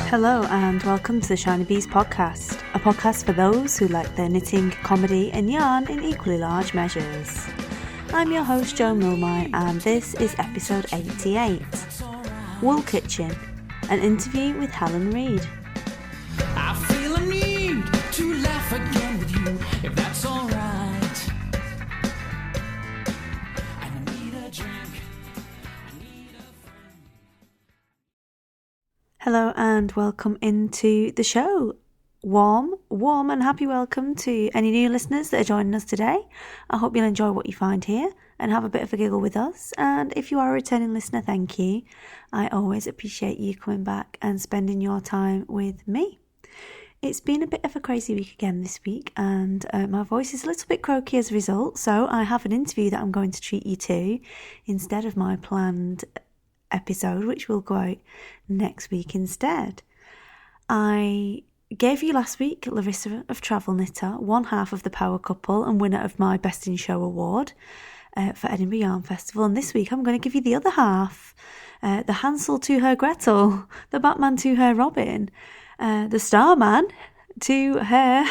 Hello and welcome to the Shinybees podcast, a podcast for those who like their knitting, comedy and yarn in equally large measures. I'm your host Jo Milmine and this is episode 88, Wool Kitchen, an interview with Helen Reid. I feel a need to laugh again with you, if that's alright. I need a drink. Hello and welcome into the show. Warm and happy welcome to any new listeners that are joining us today. I hope you'll enjoy what you find here and have a bit of a giggle with us. And if you are a returning listener, thank you. I always appreciate you coming back and spending your time with me. It's been a bit of a crazy week again this week, and my voice is a little bit croaky as a result, so I have an interview that I'm going to treat you to instead of my planned episode, which will go out next week instead. I gave you last week Larissa of Travel Knitter, one half of the power couple and winner of my Best in Show award for Edinburgh Yarn Festival, and this week I'm going to give you the other half, the Hansel to her Gretel, the Batman to her Robin, the Starman to her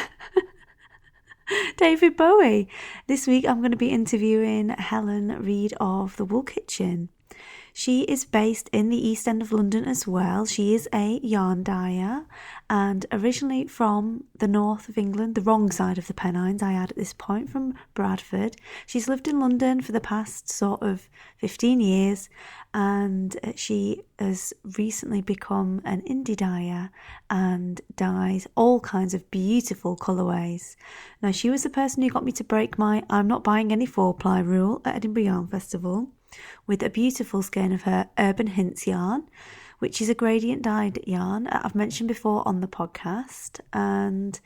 David Bowie. This week I'm going to be interviewing Helen Reid of the Wool Kitchen. She is based in the East End of London as well. She is a yarn dyer and originally from the north of England, the wrong side of the Pennines, I add at this point, from Bradford. She's lived in London for the past sort of 15 years and she has recently become an indie dyer and dyes all kinds of beautiful colourways. Now, she was the person who got me to break my I'm not buying any 4-ply rule at Edinburgh Yarn Festival with a beautiful skein of her Urban Hints yarn, which is a gradient dyed yarn I've mentioned before on the podcast, and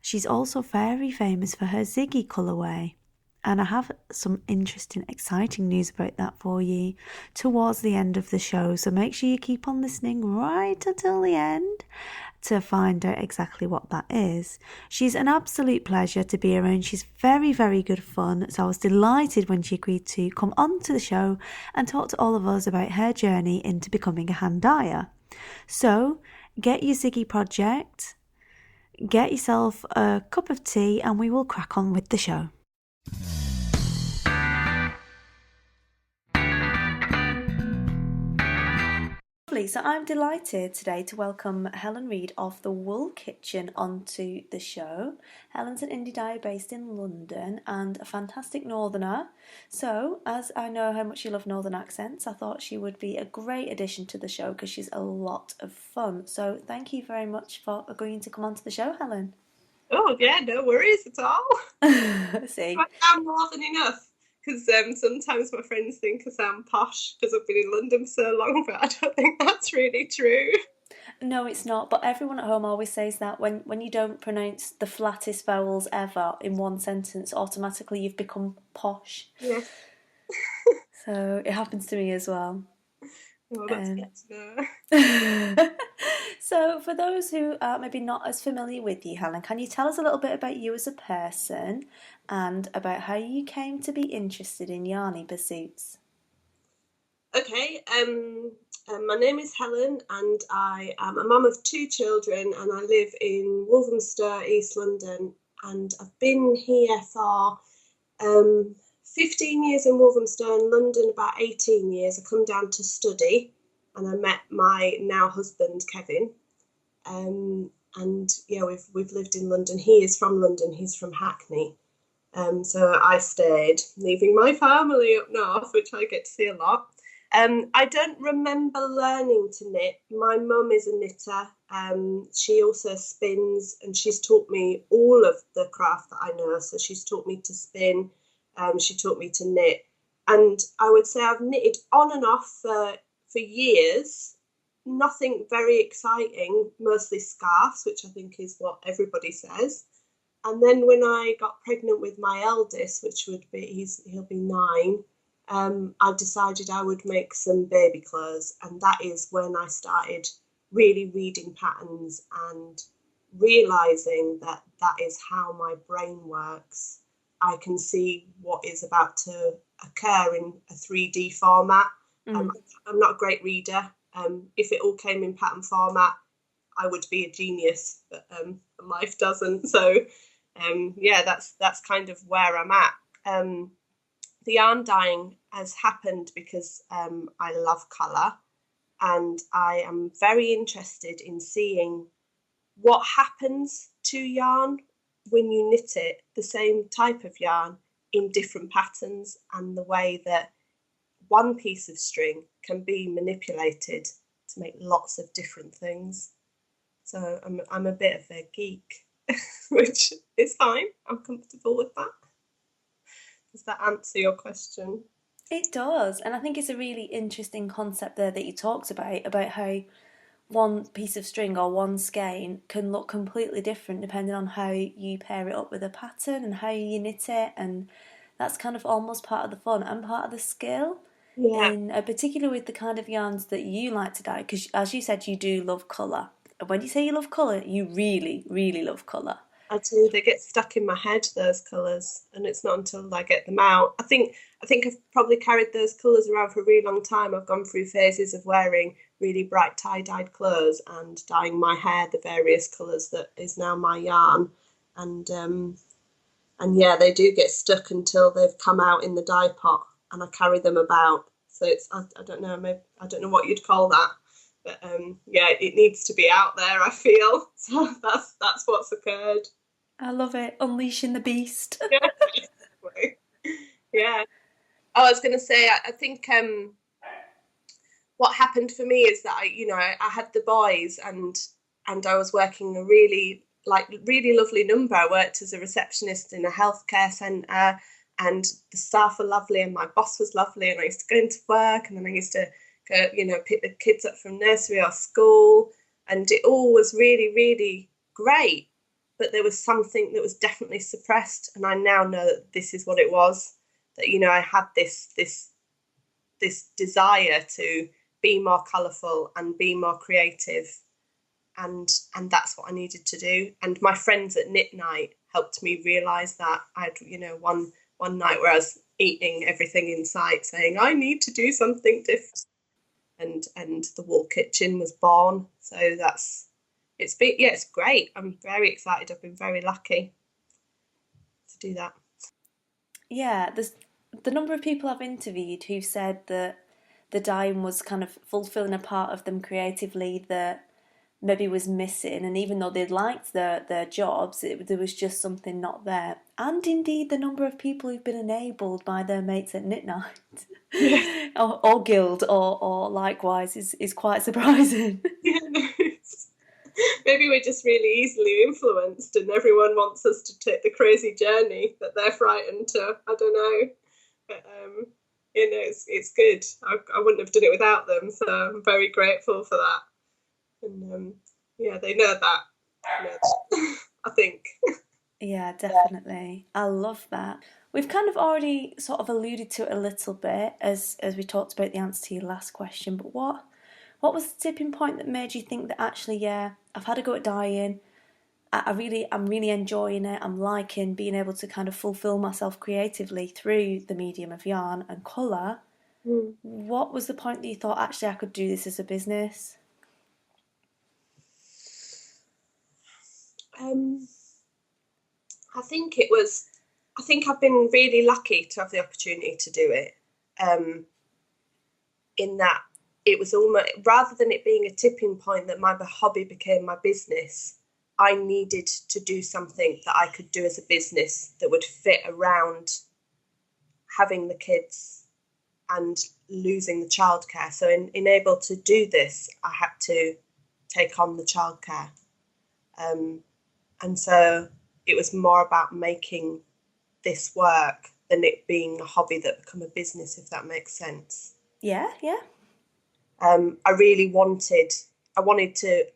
she's also very famous for her Ziggy colourway. And I have some interesting, exciting news about that for you towards the end of the show. So make sure you keep on listening right until the end to find out exactly what that is. She's an absolute pleasure to be around. She's very, very good fun. So I was delighted when she agreed to come on to the show and talk to all of us about her journey into becoming a hand dyer. So get your Ziggy project, get yourself a cup of tea, and we will crack on with the show. So I'm delighted today to welcome Helen Reid of the Wool Kitchen onto the show. Helen's an indie dyer based in London and a fantastic northerner. So as I know how much you love northern accents, I thought she would be a great addition to the show because she's a lot of fun. So thank you very much for agreeing to come onto the show, Helen. Oh yeah, no worries at all. See, I sound more than enough. Because sometimes my friends think I sound posh because I've been in London for so long, but I don't think that's really true. No, it's not, but everyone at home always says that when you don't pronounce the flattest vowels ever in one sentence, automatically you've become posh. Yeah. So it happens to me as well. Well, that's good to know. So for those who are maybe not as familiar with you, Helen, can you tell us a little bit about you as a person and about how you came to be interested in yarny pursuits? Okay, my name is Helen and I am a mum of 2 children and I live in Walthamstow, East London, and I've been here for 15 years in Walthamstow and London, about 18 years. I come down to study and I met my now husband, Kevin. And yeah, we've lived in London. He is from London, he's from Hackney. So I stayed, leaving my family up north, which I get to see a lot. I don't remember learning to knit. My mum is a knitter. She also spins and she's taught me all of the craft that I know. So she's taught me to spin. She taught me to knit, and I would say I've knitted on and off for years. Nothing very exciting, mostly scarves, which I think is what everybody says. And then when I got pregnant with my eldest, which would be he'll be 9, I decided I would make some baby clothes, and that is when I started really reading patterns and realising that is how my brain works. I can see what is about to occur in a 3D format. I'm not a great reader. If it all came in pattern format, I would be a genius, but life doesn't. So yeah, that's kind of where I'm at. The yarn dyeing has happened because I love colour, and I am very interested in seeing what happens to yarn when you knit it, the same type of yarn, in different patterns, and the way that one piece of string can be manipulated to make lots of different things. So I'm a bit of a geek, which is fine. I'm comfortable with that. Does that answer your question? It does, and I think it's a really interesting concept there that you talked about how one piece of string or one skein can look completely different depending on how you pair it up with a pattern and how you knit it, and that's kind of almost part of the fun and part of the skill. Yeah. In particularly with the kind of yarns that you like to dye, because as you said, you do love colour. And when you say you love colour, you really, really love colour. I do. They get stuck in my head, those colours, and it's not until I get them out. I think I've probably carried those colours around for a really long time. I've gone through phases of wearing really bright tie-dyed clothes and dyeing my hair the various colours that is now my yarn, and yeah, they do get stuck until they've come out in the dye pot, and I carry them about. So it's I don't know, maybe I don't know what you'd call that. But yeah, it needs to be out there, I feel. So that's what's occurred. I love it. Unleashing the beast. Yeah, basically. Yeah. Oh, I was going to say, I think what happened for me is that I had the boys, and I was working a really lovely number. I worked as a receptionist in a healthcare centre, and the staff were lovely, and my boss was lovely, and I used to go into work, and then I used to go, pick the kids up from nursery or school, and it all was really, really great. But there was something that was definitely suppressed, and I now know that this is what it was. That I had this desire to be more colourful and be more creative, and that's what I needed to do. And my friends at Knit Night helped me realise that. I had one night where I was eating everything in sight, saying I need to do something different. And the Wool Kitchen was born. So it's great. I'm very excited. I've been very lucky to do that. Yeah, there's the number of people I've interviewed who've said that the dyeing was kind of fulfilling a part of them creatively that maybe was missing, and even though they liked their jobs, there was just something not there. And indeed, the number of people who've been enabled by their mates at Knit Night, Yeah. or Guild, or likewise, is quite surprising. Yeah, no, maybe we're just really easily influenced, and everyone wants us to take the crazy journey that they're frightened to. I don't know, but it's good. I wouldn't have done it without them, so I'm very grateful for that. And yeah, they know that. I think. Yeah, definitely. I love that. We've kind of already sort of alluded to it a little bit as we talked about the answer to your last question, but what was the tipping point that made you think that actually, yeah, I've had a go at dyeing, I'm really enjoying it, I'm liking being able to kind of fulfill myself creatively through the medium of yarn and colour. What was the point that you thought, actually, I could do this as a business? I think I've been really lucky to have the opportunity to do it. In that it was almost, rather than it being a tipping point that my hobby became my business, I needed to do something that I could do as a business that would fit around having the kids and losing the childcare. So in able to do this, I had to take on the childcare. And so it was more about making this work than it being a hobby that become a business, if that makes sense. Yeah. I really wanted to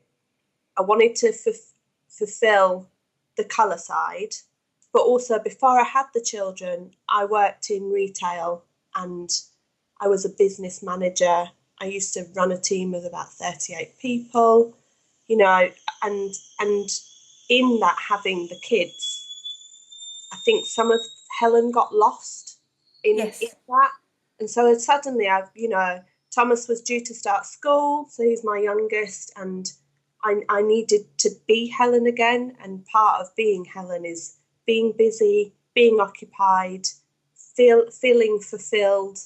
fulfill the colour side, but also before I had the children, I worked in retail and I was a business manager. I used to run a team of about 38 people, and in that, having the kids, I think some of Helen got lost in that. And so suddenly Thomas was due to start school, so he's my youngest, and I needed to be Helen again, and part of being Helen is being busy, being occupied, feeling fulfilled,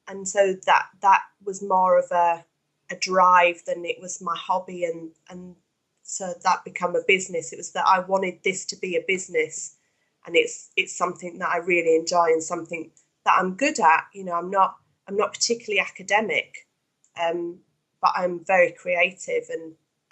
and so that was more of a drive than it was my hobby, and so that became a business. It was that I wanted this to be a business, and it's something that I really enjoy and something that I'm good at. I'm not particularly academic, but I'm very creative,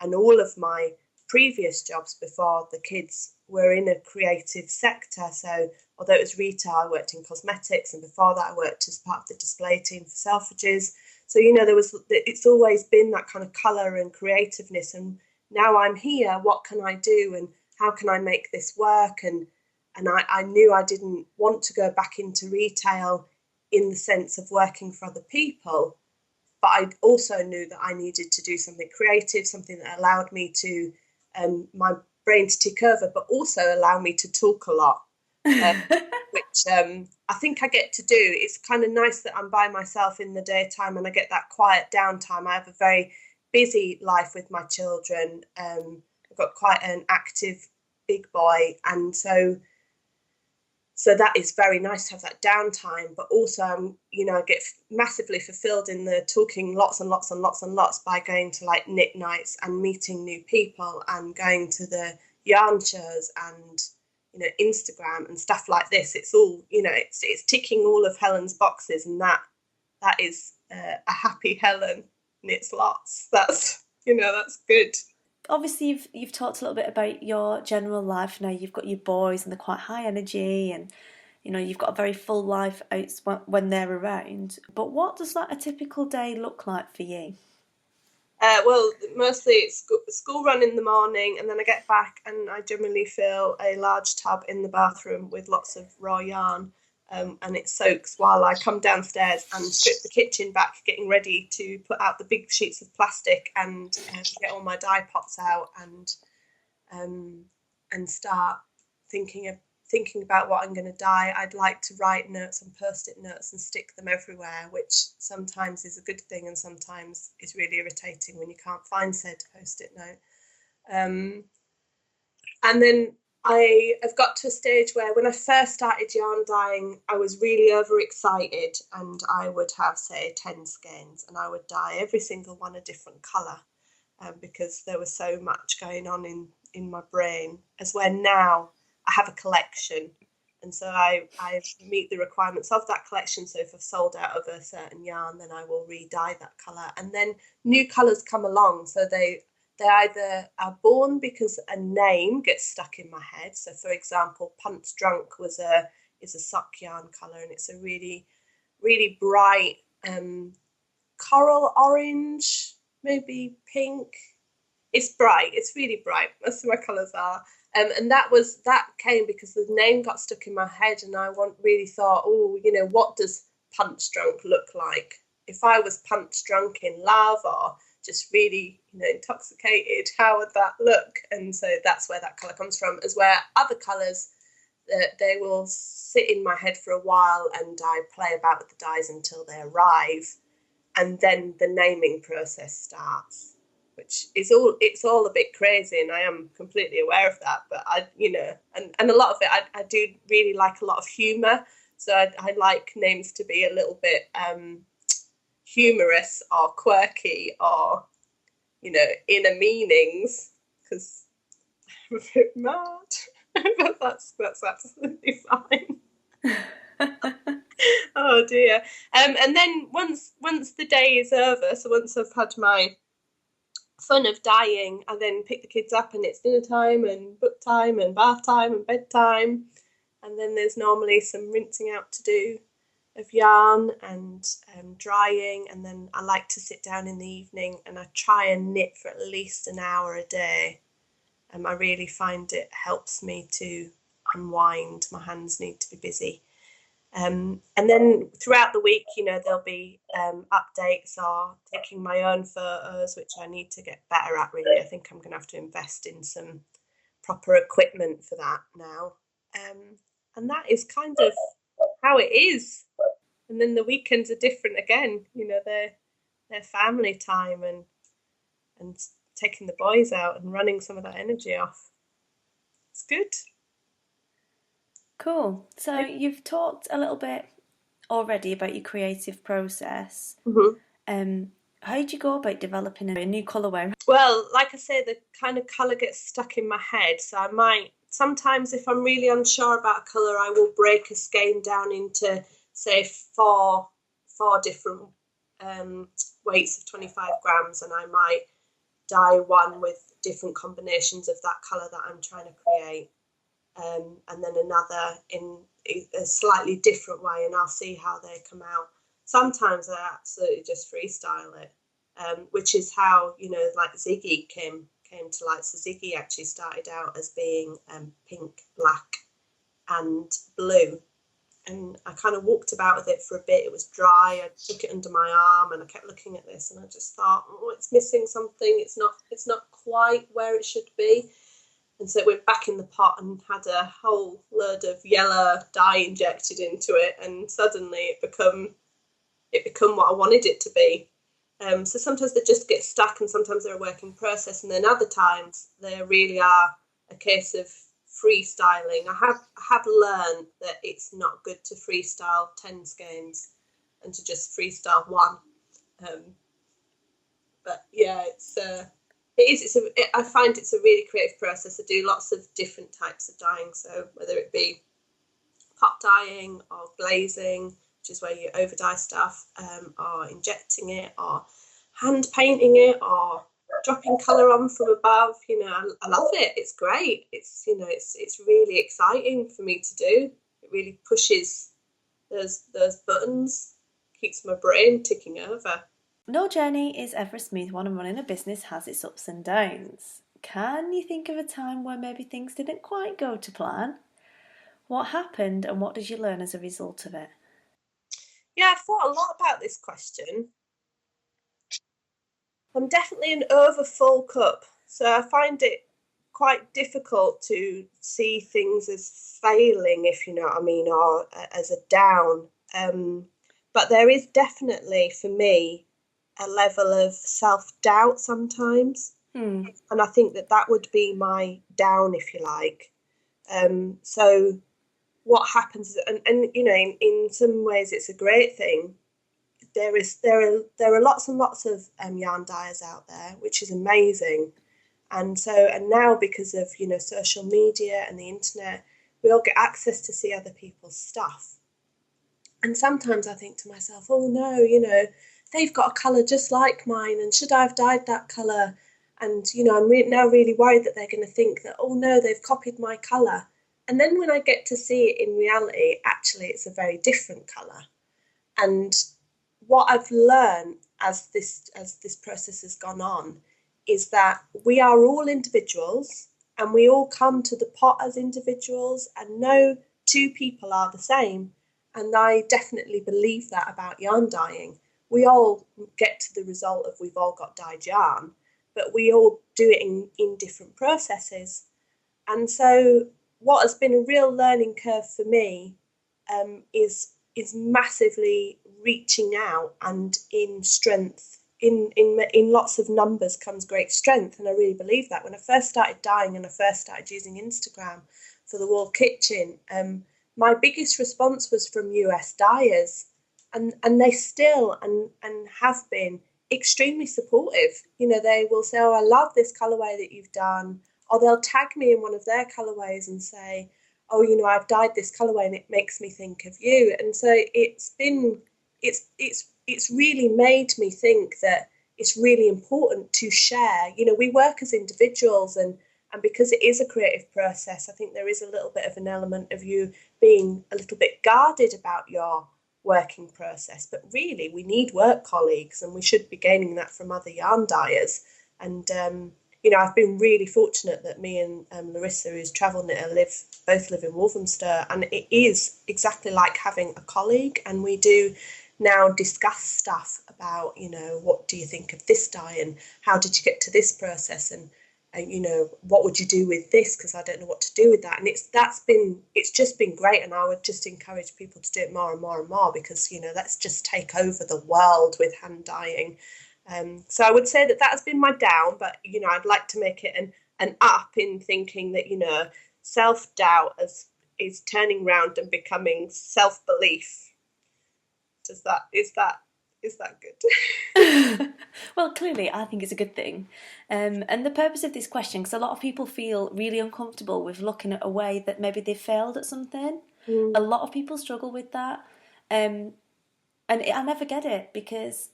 and all of my previous jobs before the kids were in a creative sector. So although it was retail, I worked in cosmetics, and before that I worked as part of the display team for Selfridges. So it's always been that kind of colour and creativeness, and now I'm here, what can I do and how can I make this work? And I knew I didn't want to go back into retail in the sense of working for other people, but I also knew that I needed to do something creative, something that allowed me to my brain to tick over, but also allow me to talk a lot, which I think I get to do. It's kind of nice that I'm by myself in the daytime and I get that quiet downtime. I have a very busy life with my children. I've got quite an active big boy, and so that is very nice to have that downtime, but also, I get massively fulfilled in the talking lots and lots and lots and lots by going to like knit nights and meeting new people and going to the yarn shows and, Instagram and stuff like this. It's all, it's ticking all of Helen's boxes, and that is a happy Helen knits lots. That's, that's good. Obviously, you've talked a little bit about your general life now. You've got your boys and they're quite high energy, and you've got a very full life out when they're around. But what does a typical day look like for you? Well, mostly it's school run in the morning, and then I get back and I generally fill a large tub in the bathroom with lots of raw yarn, and it soaks while I come downstairs and strip the kitchen back, getting ready to put out the big sheets of plastic and get all my dye pots out and start thinking about what I'm going to dye. I'd like to write notes on Post-it notes and stick them everywhere, which sometimes is a good thing and sometimes is really irritating when you can't find said Post-it note. And then I have got to a stage where when I first started yarn dyeing, I was really overexcited, and I would have, say, 10 skeins, and I would dye every single one a different colour, because there was so much going on in my brain. As where now I have a collection, and so I meet the requirements of that collection. So if I've sold out of a certain yarn, then I will re-dye that colour, and then new colours come along. So they either are born because a name gets stuck in my head. So for example, Punch Drunk is a sock yarn colour, and it's a really, really bright coral orange, maybe pink. It's bright. It's really bright. Most of my colours are. And that came because the name got stuck in my head, and I really thought, what does Punch Drunk look like? If I was punch drunk in love or just really, intoxicated, how would that look? And so that's where that colour comes from. As where other colours, they will sit in my head for a while, and I play about with the dyes until they arrive, and then the naming process starts, which is it's all a bit crazy, and I am completely aware of that. But and a lot of it, I do really like a lot of humour, so I like names to be a little bit humorous or quirky or inner meanings, because I'm a bit mad. But that's absolutely fine. Oh dear. And then once the day is over, so once I've had my fun of dyeing, I then pick the kids up, and it's dinner time and book time and bath time and bedtime, and then there's normally some rinsing out to do of yarn and drying, and then I like to sit down in the evening and I try and knit for at least an hour a day. I really find it helps me to unwind. My hands need to be busy. And then throughout the week, there'll be updates or taking my own photos, which I need to get better at, really. I think I'm going to have to invest in some proper equipment for that now. And that is kind of how it is. And then the weekends are different again. They're family time, and taking the boys out and running some of that energy off. It's good. Cool. So you've talked a little bit already about your creative process. How did you go about developing a new colourway? Well, like I say, the kind of colour gets stuck in my head, so I might sometimes, if I'm really unsure about a colour, I will break a skein down into, say, four different weights of 25 grams, and I might dye one with different combinations of that colour that I'm trying to create, and then another in a slightly different way, and I'll see how they come out. Sometimes I absolutely just freestyle it, which is how, like Ziggy came to light. So Ziggy actually started out as being pink, black and blue. And I kind of walked about with it for a bit. It was dry. I took it under my arm and I kept looking at this and I just thought, oh, it's missing something. It's not quite where it should be. And so it went back in the pot and had a whole load of yellow dye injected into it, and suddenly it become what I wanted it to be. So sometimes they just get stuck, and sometimes they're a work in process, and then other times they really are a case of freestyling. I have learned that it's not good to freestyle 10 skeins and to just freestyle one. But yeah, I find it's a really creative process. I do lots of different types of dyeing, so whether it be pot dyeing or glazing, which is where you over dye stuff, or injecting it, or hand painting it, or dropping colour on from above. I love it. It's great. It's really exciting for me to do. It really pushes those buttons, keeps my brain ticking over. No journey is ever a smooth one, and running a business has its ups and downs. Can you think of a time where maybe things didn't quite go to plan? What happened and what did you learn as a result of it? Yeah, I've thought a lot about this question. I'm definitely an over full cup, so I find it quite difficult to see things as failing, if you know what I mean, or as a down. But there is definitely, for me, a level of self-doubt sometimes. And I think that would be my down, if you like. So what happens, and in some ways it's a great thing. There are lots and lots of yarn dyers out there, which is amazing. And now, because of social media and the internet, we all get access to see other people's stuff. And sometimes I think to myself, oh no, they've got a colour just like mine, and should I have dyed that colour? And I'm now really worried that they're going to think that, oh no, they've copied my colour. And then when I get to see it in reality, actually it's a very different colour. And what I've learned as this process has gone on is that we are all individuals, and we all come to the pot as individuals, and no two people are the same. And I definitely believe that about yarn dyeing. We all get to the result of we've all got dyed yarn, but we all do it in different processes. And so what has been a real learning curve for me is massively reaching out, and in strength, in lots of numbers comes great strength. And I really believe that. When I first started dyeing and I first started using Instagram for the Wall Kitchen, my biggest response was from US dyers, and they still and have been extremely supportive. They will say, oh, I love this colourway that you've done, or they'll tag me in one of their colourways and say, oh, I've dyed this colourway and it makes me think of you. And so it's really made me think that it's really important to share. We work as individuals, and because it is a creative process, I think there is a little bit of an element of you being a little bit guarded about your working process. But really, we need work colleagues, and we should be gaining that from other yarn dyers. And I've been really fortunate that me and Larissa, who's travel knitter, both live in Walthamstow, and it is exactly like having a colleague. And we do now discuss stuff about, what do you think of this dye, and how did you get to this process, and what would you do with this, because I don't know what to do with that. And it's just been great, and I would just encourage people to do it more and more and more, because let's just take over the world with hand dyeing. So I would say that has been my down, but I'd like to make it an up in thinking that self-doubt is turning round and becoming self-belief. Is that good? Well, clearly, I think it's a good thing. And the purpose of this question, because a lot of people feel really uncomfortable with looking at a way that maybe they failed at something. A lot of people struggle with that. And I never get it because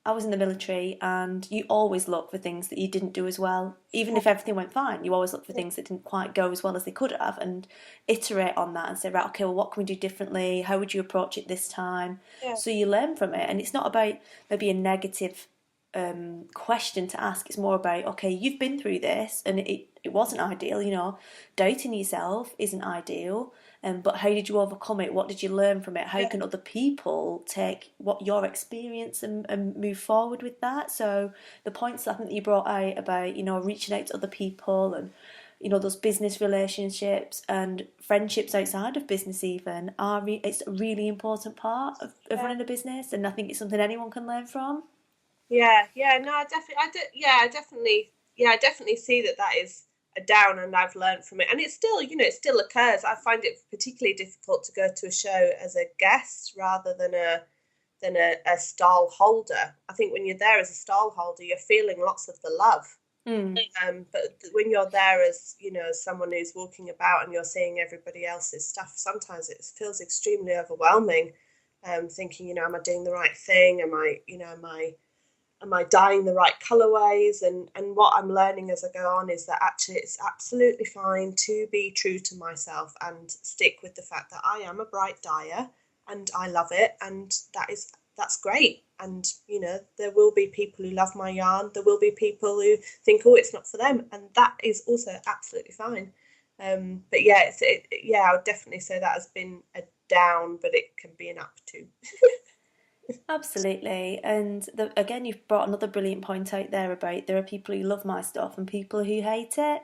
I was in the military and you always look for things that you didn't do as well. Even if everything went fine, you always look for things that didn't quite go as well as they could have and iterate on that and say, right, okay, well, what can we do differently? How would you approach it this time? Yeah. So you learn from it. And it's not about maybe a negative question to ask. It's more about, okay, you've been through this and it wasn't ideal, doubting yourself isn't ideal. But how did you overcome it? What did you learn from it? How can other people take what your experience and move forward with that? So the points I think that you brought out about, reaching out to other people and, those business relationships and friendships outside of business even it's a really important part of running a business. And I think it's something anyone can learn from. Yeah. No, I definitely see that is a down, and I've learned from it, and it still occurs. I find it particularly difficult to go to a show as a guest rather than a stall holder. I think when you're there as a stall holder, you're feeling lots of the love. But when you're there as someone who's walking about and you're seeing everybody else's stuff, sometimes it feels extremely overwhelming. Thinking, am I doing the right thing? Am I dyeing the right colourways? And what I'm learning as I go on is that actually it's absolutely fine to be true to myself and stick with the fact that I am a bright dyer and I love it, and that's great. And there will be people who love my yarn. There will be people who think, oh, it's not for them, and that is also absolutely fine. But I would definitely say that has been a down, but it can be an up too. Absolutely. And again, you've brought another brilliant point out there about there are people who love my stuff and people who hate it.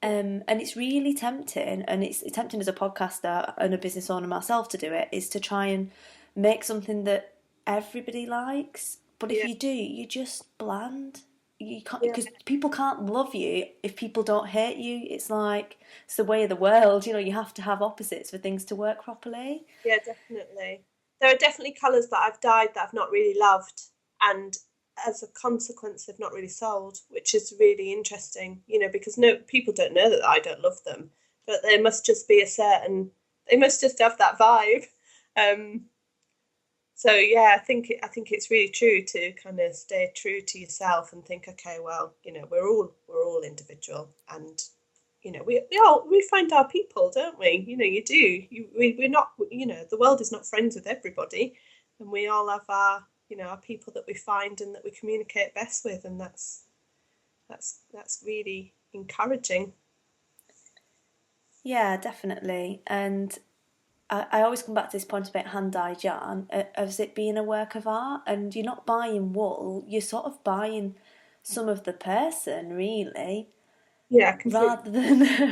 And it's really tempting, and it's tempting as a podcaster and a business owner myself to do it, is to try and make something that everybody likes. But if you do, you're just bland. You can't, because people can't love you if people don't hate you. It's like, it's the way of the world. You have to have opposites for things to work properly. Yeah, definitely. There are definitely colours that I've dyed that I've not really loved, and as a consequence they've not really sold, which is really interesting, because people don't know that I don't love them, but they must just they must just have that vibe. So yeah, I think it's really true to kind of stay true to yourself and think, okay, well, we're all individual, and we find our people, don't we? You do. We're not. The world is not friends with everybody, and we all have our people that we find and that we communicate best with, and that's really encouraging. Yeah, definitely. And I always come back to this point about hand-dyed yarn, as it being a work of art, and you're not buying wool, you're sort of buying some of the person, really. Yeah, completely.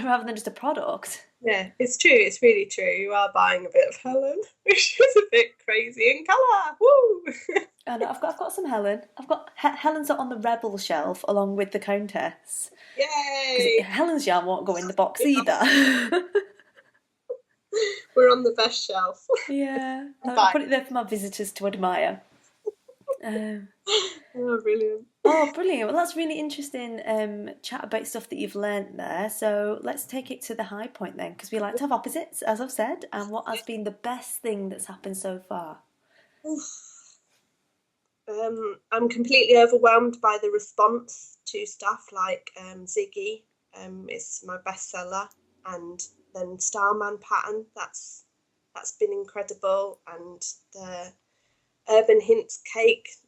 rather than just a product. Yeah, it's true. It's really true. You are buying a bit of Helen, which is a bit crazy in colour. Woo! And I've got some Helen. I've got Helen's on the Rebel shelf along with the Countess. Yay! Helen's yarn won't go in the box either. We're on the best shelf. Yeah, I'll put it there for my visitors to admire. Oh, brilliant. Oh, brilliant. Well, that's really interesting chat about stuff that you've learnt there. So let's take it to the high point then, because we like to have opposites, as I've said. And what has been the best thing that's happened so far? I'm completely overwhelmed by the response to stuff like Ziggy. It's my bestseller, and then Starman pattern. That's been incredible, and the Urban Hints cakes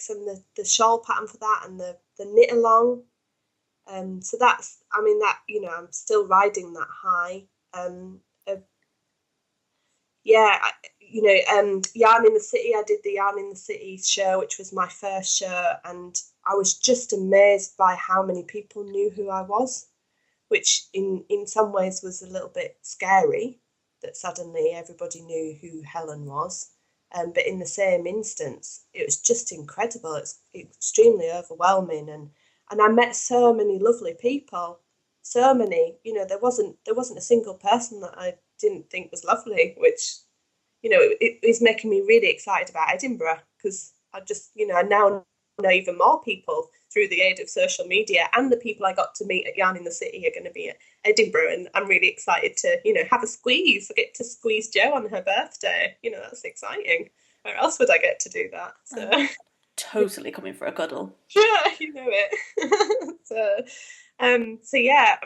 and the shawl pattern for that, and the knit along. So that's, I'm still riding that high. Yarn in the City. I did the Yarn in the City show, which was my first show, and I was just amazed by how many people knew who I was, which in some ways was a little bit scary, that suddenly everybody knew who Helen was. But in the same instance, it was just incredible. It's extremely overwhelming, and I met so many lovely people. So many, there wasn't a single person that I didn't think was lovely, which it is making me really excited about Edinburgh, because I now know even more people through the aid of social media, and the people I got to meet at Yarn in the City are going to be at Edinburgh, and I'm really excited to, have a squeeze. I get to squeeze Jo on her birthday. That's exciting. Where else would I get to do that? So totally coming for a cuddle. Yeah, you know it. So yeah,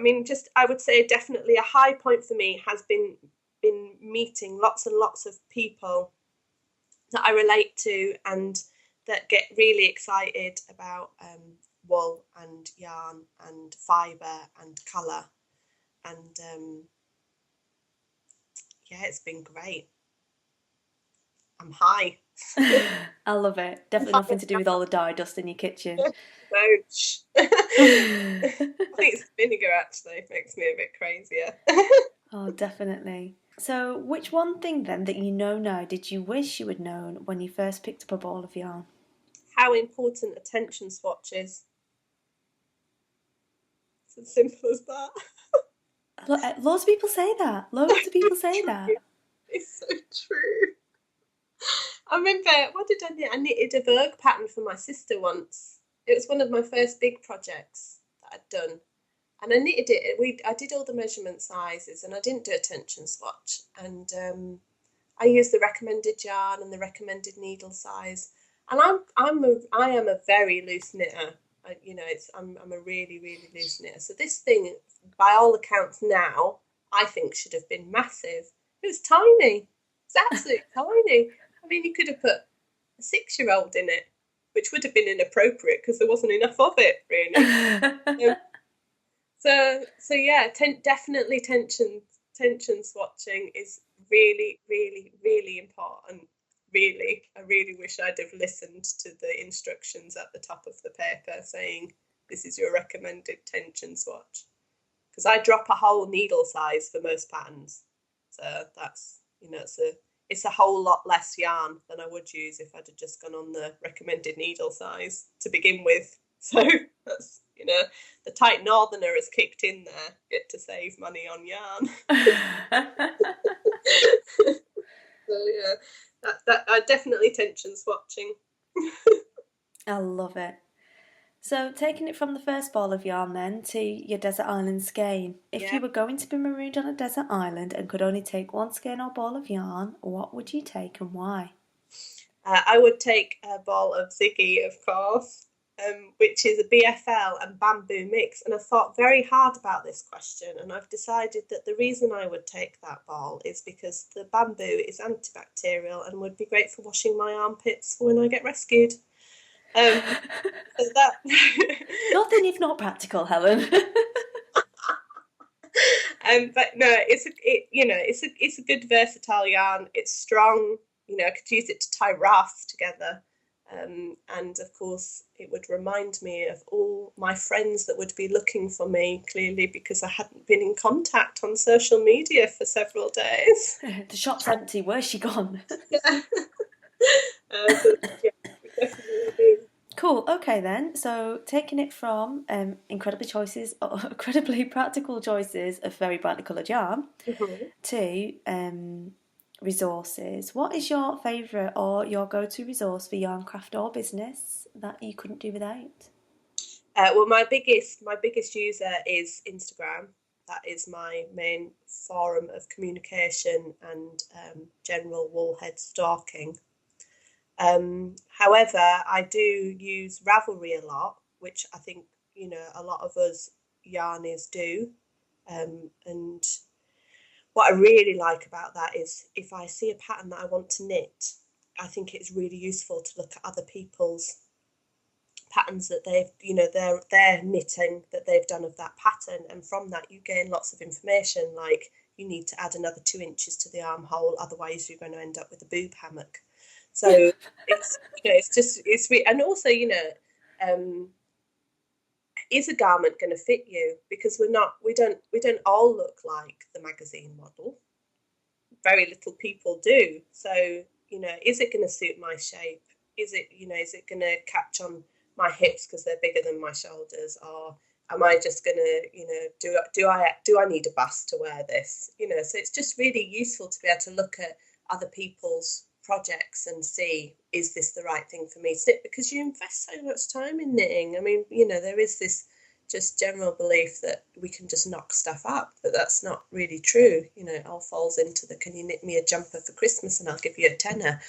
I would say definitely a high point for me has been meeting lots and lots of people that I relate to and that get really excited about wool and yarn and fibre and colour, and yeah, it's been great. I'm high. I love it. Definitely nothing to do with all the dye dust in your kitchen. Ouch. I think it's vinegar actually makes me a bit crazier. Oh, definitely. So, which one thing then that you know now did you wish you had known when you first picked up a ball of yarn? How important attention swatch is. It's as simple as that. Loads of people say that. Loads of people say that. It's so true. I remember, what did I knit? I knitted a Vogue pattern for my sister once. It was one of my first big projects that I'd done. And I knitted it. I did all the measurement sizes, and I didn't do a tension swatch. And I used the recommended yarn and the recommended needle size. And I am a very loose knitter. I'm a really, really loose knitter. So this thing, by all accounts now, I think should have been massive. It was tiny. It's absolutely tiny. You could have put a 6-year-old in it, which would have been inappropriate because there wasn't enough of it, really. So yeah, definitely tension swatching is really, really, really important. Really, I really wish I'd have listened to the instructions at the top of the paper saying this is your recommended tension swatch, because I drop a whole needle size for most patterns. So that's it's a whole lot less yarn than I would use if I'd have just gone on the recommended needle size to begin with. So that's, the tight northerner has kicked in there. Get to save money on yarn. So yeah, that I definitely tension swatching. I love it. So, taking it from the first ball of yarn then to your Desert Island Skein. If you were going to be marooned on a desert island and could only take one skein or ball of yarn, what would you take and why? I would take a ball of Ziggy, of course, which is a BFL and bamboo mix. And I thought very hard about this question, and I've decided that the reason I would take that ball is because the bamboo is antibacterial and would be great for washing my armpits for when I get rescued. So that Nothing if not practical, Helen. But no, it's a good versatile yarn. It's strong. I could use it to tie rafts together. And of course, it would remind me of all my friends that would be looking for me, clearly, because I hadn't been in contact on social media for several days. The shop's empty. Where's she gone? Yeah. Definitely. Cool. Okay then. So taking it from incredibly practical choices of very brightly coloured yarn to resources. What is your favourite or your go-to resource for yarn craft or business that you couldn't do without? Well, my biggest user is Instagram. That is my main forum of communication and general woolhead stalking. However, I do use Ravelry a lot, which I think, a lot of us yarnies do. And what I really like about that is if I see a pattern that I want to knit, I think it's really useful to look at other people's patterns that they've, their knitting that they've done of that pattern. And from that, you gain lots of information, like you need to add another 2 inches to the armhole, otherwise you're going to end up with a boob hammock. So and also, is a garment going to fit you? Because we don't all look like the magazine model. Very little people do. So, is it going to suit my shape? Is it going to catch on my hips because they're bigger than my shoulders? Or am I just going to, do I need a bust to wear this? So it's just really useful to be able to look at other people's projects and see, is this the right thing for me to knit? Because you invest so much time in knitting. I mean, there is this just general belief that we can just knock stuff up, but that's not really true. It all falls into the, can you knit me a jumper for Christmas and I'll give you a tenner?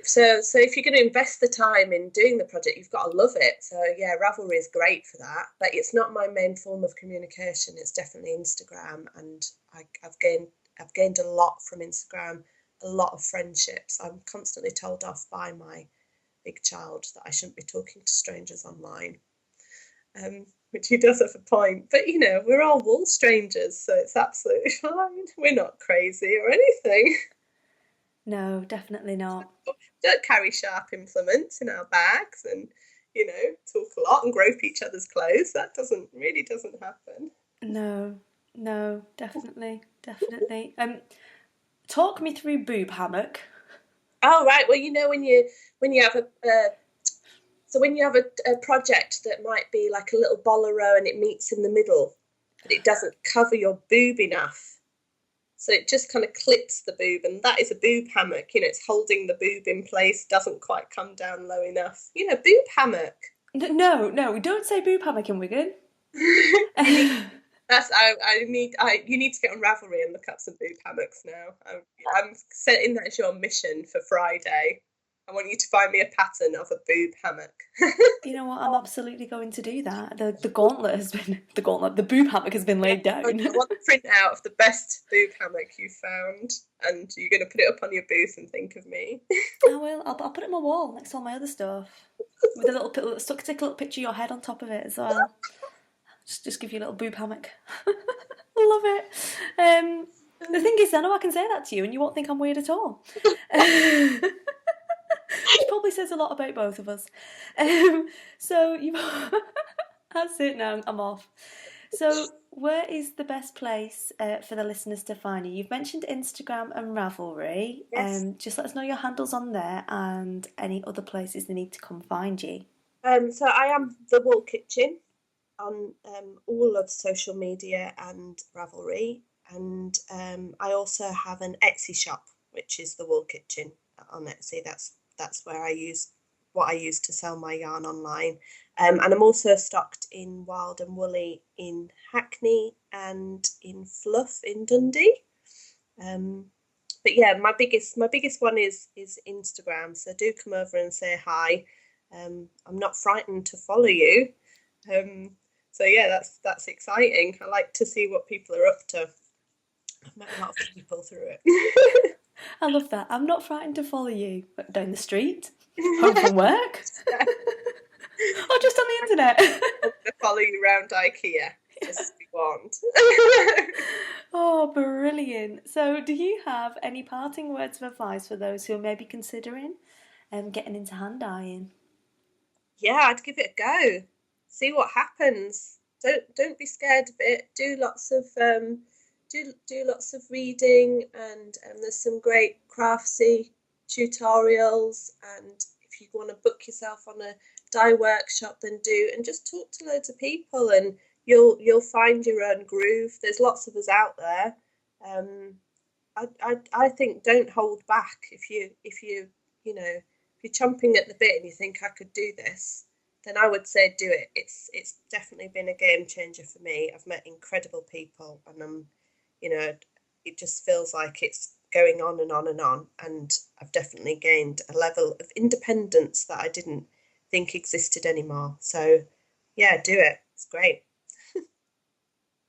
So if you're going to invest the time in doing the project, you've got to love it. So yeah, Ravelry is great for that, but it's not my main form of communication. It's definitely Instagram, and I've gained a lot from Instagram, a lot of friendships. I'm constantly told off by my big child that I shouldn't be talking to strangers online, which he does have a point. But we're all wool strangers, so it's absolutely fine. We're not crazy or anything. No, definitely not. Don't carry sharp implements in our bags and, talk a lot and grope each other's clothes. That doesn't happen. No, definitely. Talk me through boob hammock. Oh, right. Well, when you have a project that might be like a little bolero and it meets in the middle, but it doesn't cover your boob enough. So it just kind of clips the boob, and that is a boob hammock. It's holding the boob in place, doesn't quite come down low enough. Boob hammock. No, we don't say boob hammock in Wigan. You need to get on Ravelry and look up some boob hammocks now. I'm setting that as your mission for Friday. I want you to find me a pattern of a boob hammock. You know what? I'm absolutely going to do that. The boob hammock has been laid down. I want the print out of the best boob hammock you found, and you're going to put it up on your booth and think of me. I will. I'll put it on my wall next to all my other stuff with a little take a little picture of your head on top of it as well. Just give you a little boob hammock. Love it. The thing is, I know I can say that to you, and you won't think I'm weird at all. Which probably says a lot about both of us. So that's it now, I'm off. So where is the best place for the listeners to find you? You've mentioned Instagram and Ravelry. Yes. Just let us know your handles on there and any other places they need to come find you. So I am the Wool Kitchen on all of social media and Ravelry, and I also have an Etsy shop, which is the Wool Kitchen on Etsy. That's where I use to sell my yarn online. And I'm also stocked in Wild and Woolly in Hackney and in Fluff in Dundee. But yeah, my biggest one is Instagram. So do come over and say hi. I'm not frightened to follow you. So yeah, that's exciting. I like to see what people are up to. I've met a lot of people through it. I love that. I'm not frightened to follow you down the street, home from work, or just on the internet. I'm going to follow you around IKEA, just if you want. Oh, brilliant. So do you have any parting words of advice for those who are maybe considering getting into hand dyeing? Yeah, I'd give it a go. See what happens. Don't be scared of it. Do lots of reading, and there's some great craftsy tutorials, and if you want to book yourself on a dye workshop, then do, and just talk to loads of people and you'll find your own groove. There's lots of us out there. I think don't hold back. If you're chomping at the bit and you think I could do this, then I would say do it. It's definitely been a game changer for me. I've met incredible people, and it just feels like it's going on and on and on. And I've definitely gained a level of independence that I didn't think existed anymore. So yeah, do it. It's great.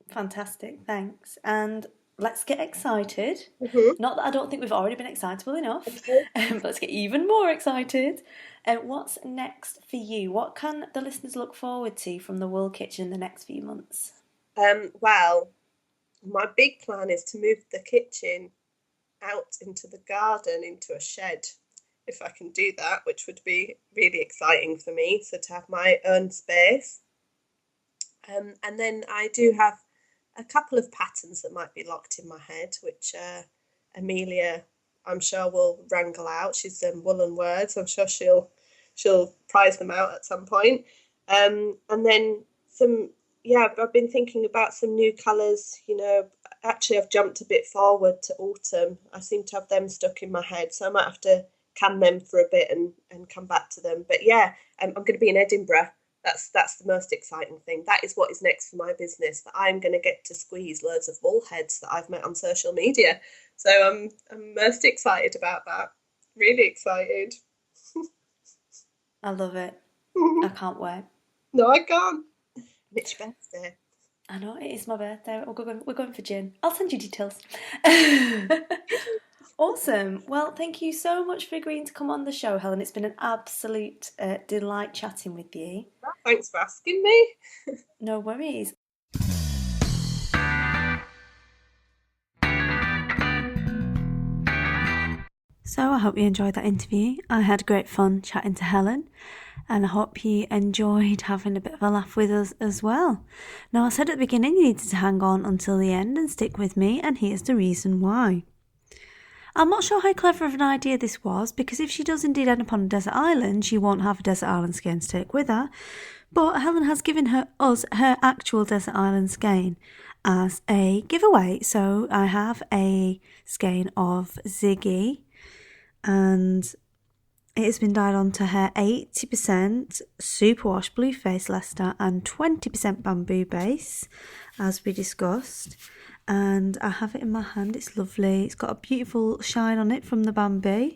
Fantastic, thanks. And let's get excited. Mm-hmm. Not that I don't think we've already been excitable enough, Okay. but let's get even more excited. What's next for you? What can the listeners look forward to from the Wool Kitchen in the next few months? Well, my big plan is to move the kitchen out into the garden, into a shed, if I can do that, which would be really exciting for me. So to have my own space. And then I do have a couple of patterns that might be locked in my head, which Amelia I'm sure we'll wrangle out. She's woolen words. I'm sure she'll prize them out at some point. And then I've been thinking about some new colours. Actually, I've jumped a bit forward to autumn. I seem to have them stuck in my head, so I might have to can them for a bit and come back to them. But I'm going to be in Edinburgh. That's the most exciting thing. That is what is next for my business, that I'm going to get to squeeze loads of wool heads that I've met on social media. So I'm most excited about that. Really excited. I love it. I can't wait. No, I can't. It's your birthday. I know, it is my birthday. We're going for gin. I'll send you details. Awesome. Well, thank you so much for agreeing to come on the show, Helen. It's been an absolute delight chatting with you. Thanks for asking me. No worries. So I hope you enjoyed that interview. I had great fun chatting to Helen, and I hope you enjoyed having a bit of a laugh with us as well. Now, I said at the beginning you needed to hang on until the end and stick with me, and here's the reason why. I'm not sure how clever of an idea this was, because if she does indeed end up on a desert island, she won't have a desert island skein to take with her. But Helen has given us her actual desert island skein as a giveaway. So I have a skein of Ziggy, and it has been dyed onto her 80% superwash blue face Leicester and 20% bamboo base, as we discussed. And I have it in my hand. It's lovely. It's got a beautiful shine on it from the bamboo,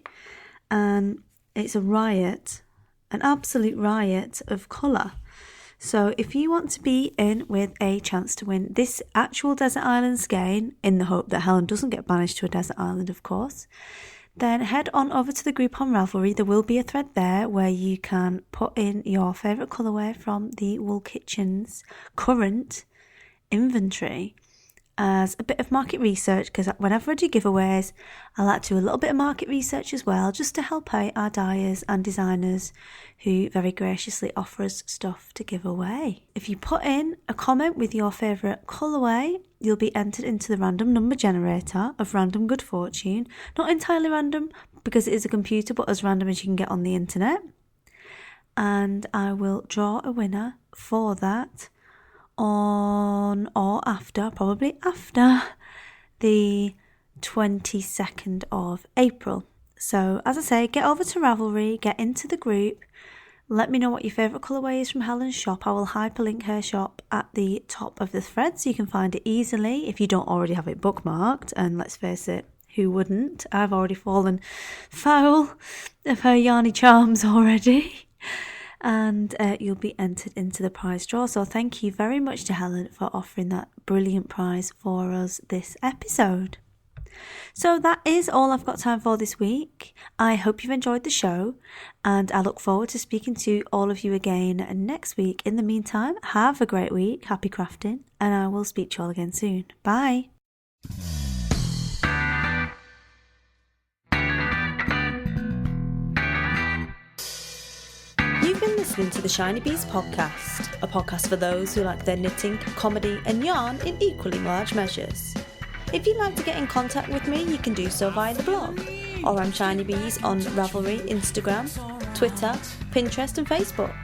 and it's a riot, an absolute riot of colour. So if you want to be in with a chance to win this actual desert island skein, in the hope that Helen doesn't get banished to a desert island, of course, then head on over to the group on Ravelry. There will be a thread there where you can put in your favourite colourway from the Wool Kitchen's current inventory as a bit of market research, because whenever I do giveaways, I like to do a little bit of market research as well, just to help out our dyers and designers who very graciously offer us stuff to give away. If you put in a comment with your favourite colourway, you'll be entered into the random number generator of random good fortune. Not entirely random because it is a computer, but as random as you can get on the internet. And I will draw a winner for that on or after, probably after the 22nd of April. So as I say, get over to Ravelry, get into the group, let me know what your favourite colourway is from Helen's shop. I will hyperlink her shop at the top of the thread so you can find it easily if you don't already have it bookmarked, and let's face it, who wouldn't? I've already fallen foul of her yarny charms already. And you'll be entered into the prize draw. So thank you very much to Helen for offering that brilliant prize for us this episode. So that is all I've got time for this week. I hope you've enjoyed the show, and I look forward to speaking to all of you again next week. In the meantime, have a great week, happy crafting, and I will speak to you all again soon. Bye. You've been listening to the Shinybees podcast, a podcast for those who like their knitting, comedy and yarn in equally large measures. If you'd like to get in contact with me, you can do so via the blog, or I'm Shinybees on Ravelry, Instagram, Twitter, Pinterest and Facebook.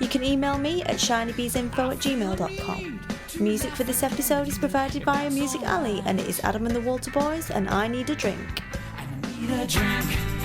You can email me at shinybeesinfo@gmail.com. Music for this episode is provided by Music Alley, and it is Adam and the Water Boys and I Need a Drink. I need a drink.